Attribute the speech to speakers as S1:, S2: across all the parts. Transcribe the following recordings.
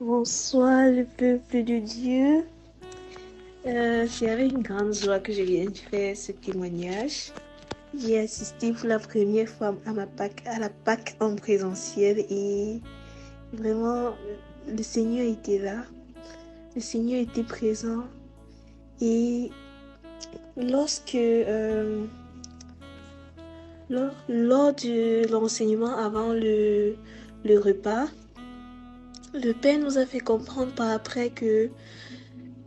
S1: Bonsoir le peuple de Dieu. C'est avec une grande joie que je viens de faire ce témoignage. J'ai assisté pour la première fois à la Pâque en présentiel et vraiment le Seigneur était là. Le Seigneur était présent et lorsque lors de l'enseignement avant le repas, le Père nous a fait comprendre par après que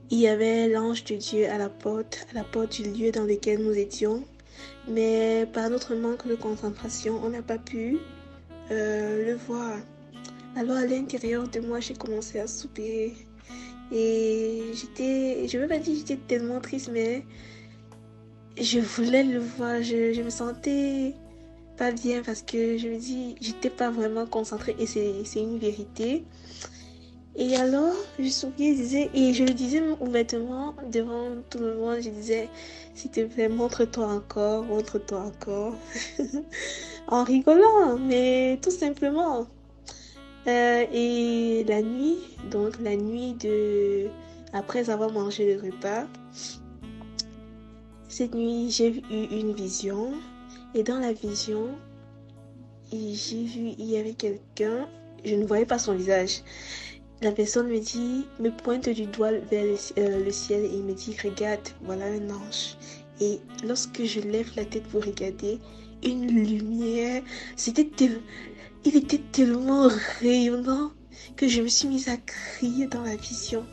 S1: il y avait l'ange de Dieu à la porte du lieu dans lequel nous étions. Mais par notre manque de concentration, on n'a pas pu le voir. Alors à l'intérieur de moi, j'ai commencé à soupirer. Et je ne veux pas dire que j'étais tellement triste, mais je voulais le voir. Je me sentais pas bien parce que je me dis, j'étais pas vraiment concentrée et c'est une vérité. Et alors, je souriais, je disais, et je le disais ouvertement devant tout le monde, je disais, s'il te plaît, montre-toi encore, montre-toi encore. En rigolant, mais tout simplement. Et la nuit, donc la nuit de... Après avoir mangé le repas, cette nuit, j'ai eu une vision. Et dans la vision, j'ai vu, il y avait quelqu'un, je ne voyais pas son visage. La personne me pointe du doigt vers le ciel et me dit, regarde, voilà un ange. Et lorsque je lève la tête pour regarder, une lumière, il était tellement rayonnant que je me suis mise à crier dans la vision.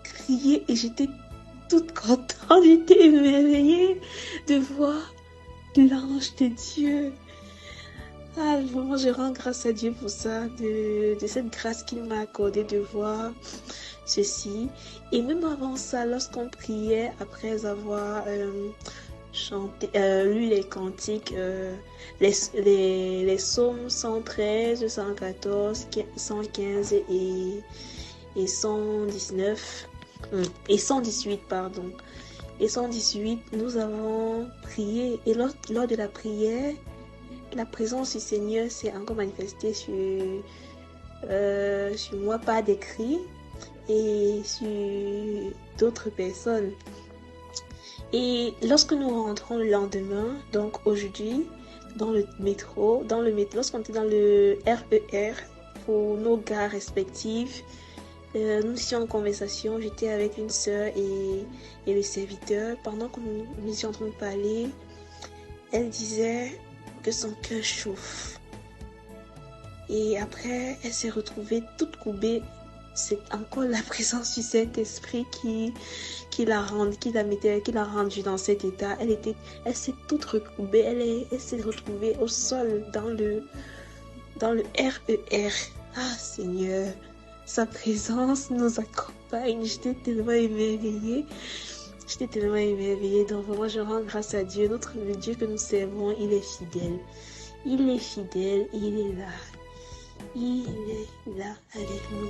S1: Crier et j'étais toute contente, j'étais émerveillée de voir l'ange de Dieu. Ah, vraiment, je rends grâce à Dieu pour ça, de cette grâce qu'il m'a accordée de voir ceci. Et même avant ça, lorsqu'on priait, après avoir chanté, lu les cantiques, les psaumes 113, 114, 115 et 119, et 118, pardon. Et 118, nous avons prié. Et lors de la prière, la présence du Seigneur s'est encore manifestée sur moi par des cris et sur d'autres personnes. Et lorsque nous rentrons le lendemain, donc aujourd'hui, dans le métro, lorsqu'on était dans le RER pour nos gares respectives, nous étions en conversation, j'étais avec une sœur et le serviteur. Pendant que nous étions en train de parler, elle disait que son cœur chauffe. Et après, elle s'est retrouvée toute courbée. C'est encore la présence du Saint-Esprit qui l'a rendue dans cet état. Elle s'est toute recourbée. Elle s'est retrouvée au sol dans le RER. Ah Seigneur, sa présence nous accompagne. J'étais tellement émerveillée. Donc vraiment, je rends grâce à Dieu. Le Dieu que nous servons, il est fidèle. Il est fidèle, il est là. Il est là avec nous.